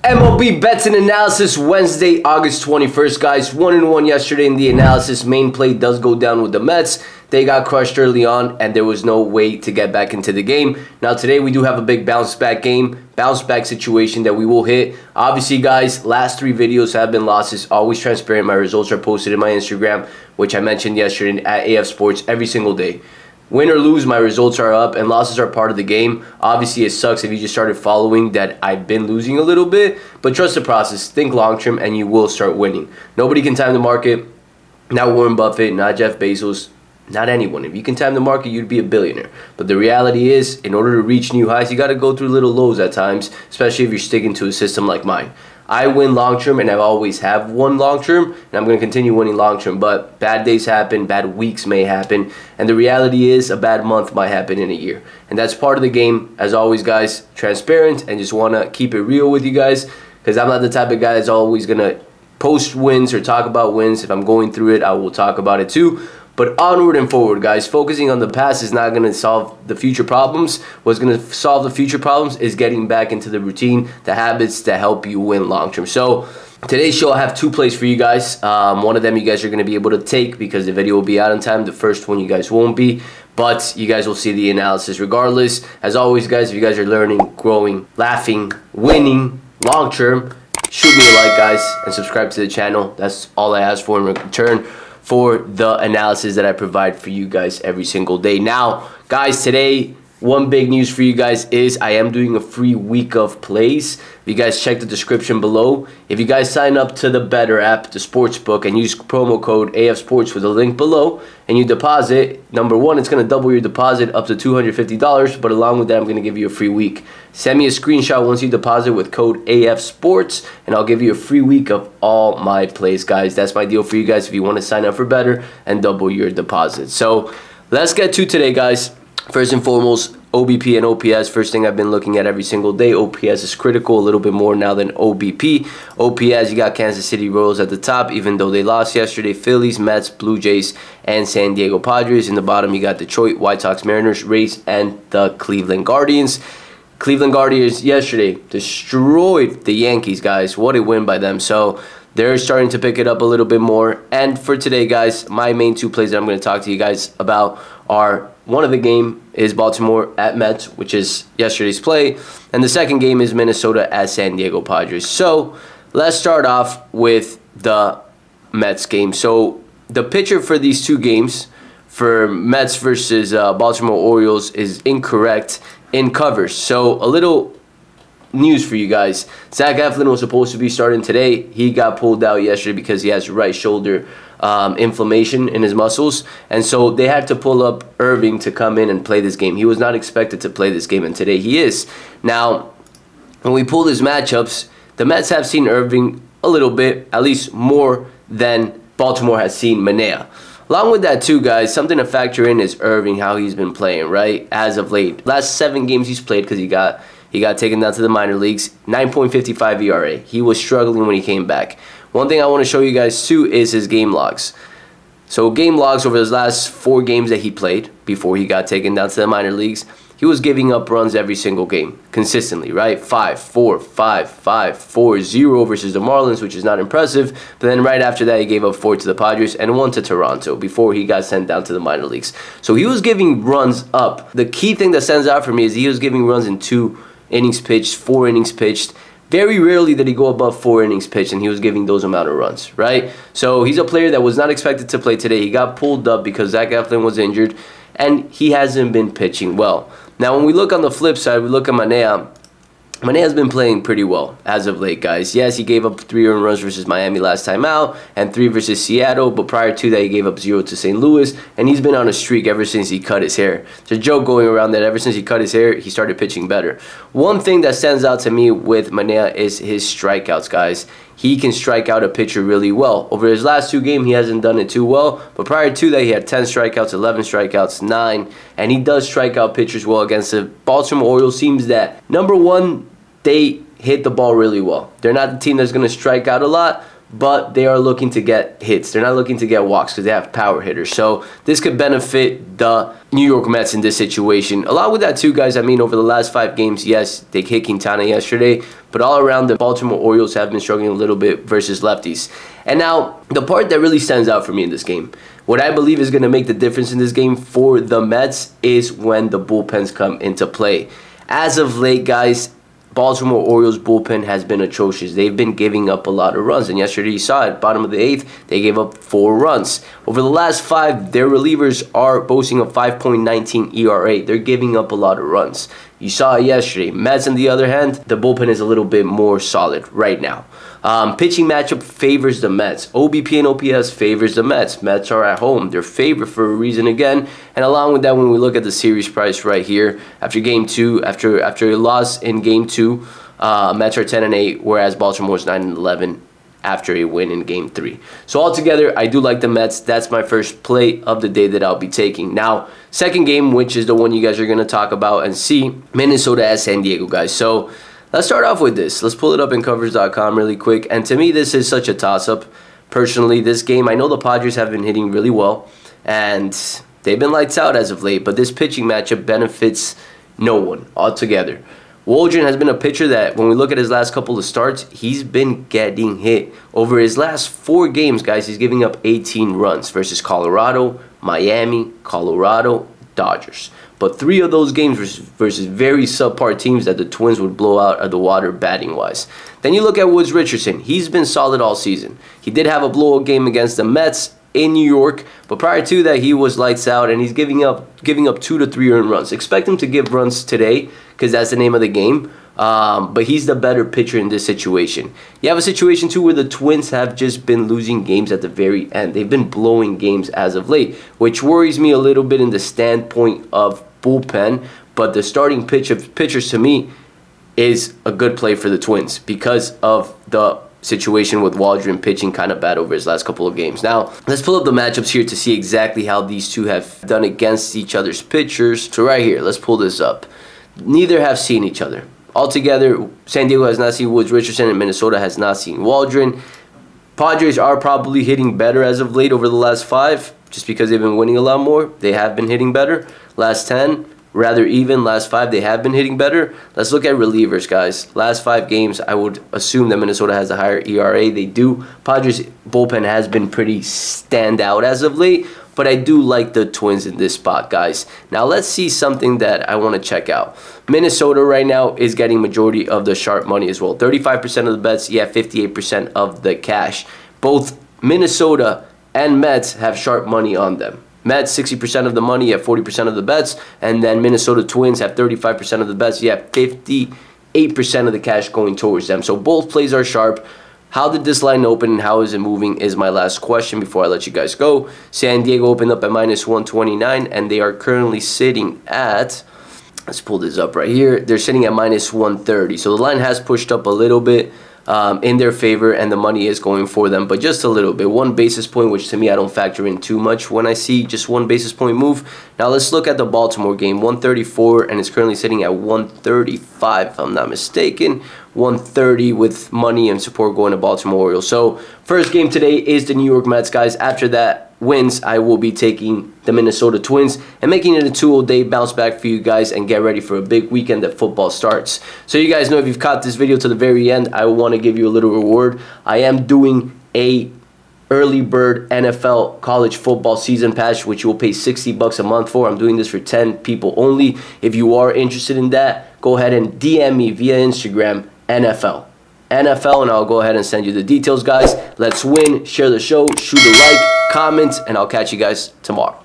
MLB bets and analysis Wednesday, August 21st, guys. 1-1 yesterday in the analysis. Main play does go down with the Mets. They got crushed early on, and there was no way to get back into the game. Now, today we do have a big bounce-back game, bounce-back situation that we will hit. Obviously, guys, last 3 videos have been losses. Always transparent. My results are posted in my Instagram, which I mentioned yesterday at AFSPORTS every single day. Win or lose, my results are up, and losses are part of the game. Obviously, it sucks if you just started following that I've been losing a little bit, but trust the process, think long-term, and you will start winning. Nobody can time the market, not Warren Buffett, not Jeff Bezos, not anyone. If you can time the market, you'd be a billionaire. But the reality is, in order to reach new highs, you got to go through little lows at times, especially if you're sticking to a system like mine. I win long-term, and I always have won long-term, and I'm going to continue winning long-term. But bad days happen, bad weeks may happen, and the reality is a bad month might happen in a year. And that's part of the game. As always, guys, transparent, and just want to keep it real with you guys, because I'm not the type of guy that's always going to post wins or talk about wins. If I'm going through it, I will talk about it too. But onward and forward, guys. Focusing on the past is not going to solve the future problems. What's going to solve the future problems is getting back into the routine, the habits that help you win long-term. So today's show, I have 2 plays for you guys. One of them you guys are going to be able to take because the video will be out in time. The first one you guys won't be. But you guys will see the analysis regardless. As always, guys, if you guys are learning, growing, laughing, winning long-term, shoot me a like, guys, and subscribe to the channel. That's all I ask for in return for the analysis that I provide for you guys every single day. Now, guys, today, one big news for you guys is I am doing a free week of plays. If you guys check the description below, if you guys sign up to the Betr app, the sports book, and use promo code AFSPORTS with the link below, and you deposit, number 1, it's going to double your deposit up to $250, but along with that, I'm going to give you a free week. Send me a screenshot once you deposit with code AFSPORTS, and I'll give you a free week of all my plays, guys. That's my deal for you guys if you want to sign up for Betr and double your deposit. So let's get to today, guys. First and foremost, OBP and OPS. First thing I've been looking at every single day. OPS is critical, a little bit more now than OBP. OPS, you got Kansas City Royals at the top, even though they lost yesterday. Phillies, Mets, Blue Jays, and San Diego Padres. In the bottom, you got Detroit, White Sox, Mariners, Rays, and the Cleveland Guardians. Cleveland Guardians yesterday destroyed the Yankees, guys. What a win by them. So they're starting to pick it up a little bit more. And for today, guys, my main 2 plays that I'm going to talk to you guys about are, one of the game is Baltimore at Mets, which is yesterday's play. And the second game is Minnesota at San Diego Padres. So let's start off with the Mets game. So the pitcher for these 2 games, for Mets versus Baltimore Orioles, is incorrect in covers. So a little news for you guys. Zach Eflin was supposed to be starting today. He got pulled out yesterday because he has right shoulder inflammation in his muscles, and so they had to pull up Irving to come in and play this game. He was not expected to play this game, and today he is. Now, when we pull his matchups, the Mets have seen Irving a little bit, at least more than Baltimore has seen Manaea. Along with that too, guys, something to factor in is Irving, how he's been playing, right, as of late. Last 7 games he's played, because he got taken down to the minor leagues, 9.55 ERA. He was struggling when he came back. One thing I want to show you guys too is his game logs. So game logs over his last 4 games that he played before he got taken down to the minor leagues, he was giving up runs every single game consistently, right? 5, 4, 5, 5, 4, 0 versus the Marlins, which is not impressive. But then right after that, he gave up 4 to the Padres and 1 to Toronto before he got sent down to the minor leagues. So he was giving runs up. The key thing that stands out for me is he was giving runs in 2 innings pitched, 4 innings pitched. Very rarely did he go above 4 innings pitched, and he was giving those amount of runs, right? So he's a player that was not expected to play today. He got pulled up because Zach Eflin was injured, and he hasn't been pitching well. Now, when we look on the flip side, we look at Manaea. Manaea's been playing pretty well as of late, guys. Yes, he gave up 3 earned runs versus Miami last time out and 3 versus Seattle, but prior to that, he gave up 0 to St. Louis, and he's been on a streak ever since he cut his hair. There's a joke going around that ever since he cut his hair, he started pitching better. One thing that stands out to me with Manaea is his strikeouts, guys. He can strike out a pitcher really well. Over his last 2 games, he hasn't done it too well, but prior to that, he had 10 strikeouts, 11 strikeouts, 9, and he does strike out pitchers well against the Baltimore Orioles. Seems that, number 1, they hit the ball really well. They're not the team that's going to strike out a lot, but they are looking to get hits. They're not looking to get walks because they have power hitters. So this could benefit the New York Mets in this situation. Along with that too, guys, I mean, over the last 5 games, yes, they hit Quintana yesterday, but all around the Baltimore Orioles have been struggling a little bit versus lefties. And now, the part that really stands out for me in this game, what I believe is going to make the difference in this game for the Mets is when the bullpens come into play. As of late, guys, Baltimore Orioles bullpen has been atrocious. They've been giving up a lot of runs. And yesterday you saw it, bottom of the 8th, they gave up 4 runs. Over the last 5, their relievers are boasting a 5.19 ERA. They're giving up a lot of runs. You saw it yesterday. Mets, on the other hand, the bullpen is a little bit more solid right now. Pitching matchup favors the Mets. OBP and OPS favors the Mets. Mets are at home. They're favored for a reason again. And along with that, when we look at the series price right here, after Game 2, after a loss in Game 2, Mets are 10-8, whereas Baltimore's 9-11 after a win in Game 3. So altogether, I do like the Mets. That's my first play of the day that I'll be taking. Now, second game, which is the one you guys are going to talk about and see, Minnesota at San Diego, guys. So let's start off with this. Let's pull it up in covers.com really quick. And to me, this is such a toss-up. Personally, this game, I know the Padres have been hitting really well, and they've been lights out as of late, but this pitching matchup benefits no one altogether. Waldron has been a pitcher that, when we look at his last couple of starts, he's been getting hit. Over his last 4 games, guys, he's giving up 18 runs versus Colorado, Miami, Colorado, Dodgers. But 3 of those games versus very subpar teams that the Twins would blow out of the water batting-wise. Then you look at Woods Richardson. He's been solid all season. He did have a blowout game against the Mets in New York, but prior to that, he was lights out, and he's giving up 2 to 3 earned runs. Expect him to give runs today, because that's the name of the game. But he's the better pitcher in this situation. You have a situation too where the Twins have just been losing games at the very end. They've been blowing games as of late, which worries me a little bit in the standpoint of bullpen. But the starting pitchers to me is a good play for the Twins because of the situation with Waldron pitching kind of bad over his last couple of games. Now, let's pull up the matchups here to see exactly how these two have done against each other's pitchers. So right here, let's pull this up. Neither have seen each other. Altogether, San Diego has not seen Woods Richardson and Minnesota has not seen Waldron. Padres are probably hitting better as of late over the last 5, just because they've been winning a lot more. They have been hitting better. Last 10, rather even. Last 5, they have been hitting better. Let's look at relievers, guys. Last 5 games, I would assume that Minnesota has a higher ERA. They do. Padres' bullpen has been pretty standout as of late, but I do like the Twins in this spot, guys. Now, let's see something that I want to check out. Minnesota right now is getting majority of the sharp money as well. 35% of the bets, yeah, 58% of the cash. Both Minnesota and Mets have sharp money on them. Mets, 60% of the money at 40% of the bets, and then Minnesota Twins have 35% of the bets, yeah, 58% of the cash going towards them. So both plays are sharp. How did this line open and how is it moving is my last question before I let you guys go. San Diego opened up at -129, and they are currently sitting at, let's pull this up right here, they're sitting at -130. So the line has pushed up a little bit in their favor, and the money is going for them, but just a little bit. 1 basis point, which to me I don't factor in too much when I see just 1 basis point move. Now let's look at the Baltimore game. 134, and it's currently sitting at 135 if I'm not mistaken. 130 with money and support going to Baltimore Orioles. So first game today is the New York Mets, guys. After that wins, I will be taking the Minnesota Twins and making it a 2-day bounce back for you guys and get ready for a big weekend that football starts. So you guys know, if you've caught this video to the very end, I want to give you a little reward. I am doing a early bird NFL college football season pass, which you will pay $60 a month for. I'm doing this for 10 people only. If you are interested in that, go ahead and DM me via Instagram, NFL, and I'll go ahead and send you the details, guys. Let's win. Share the show, shoot a like, comment, and I'll catch you guys tomorrow.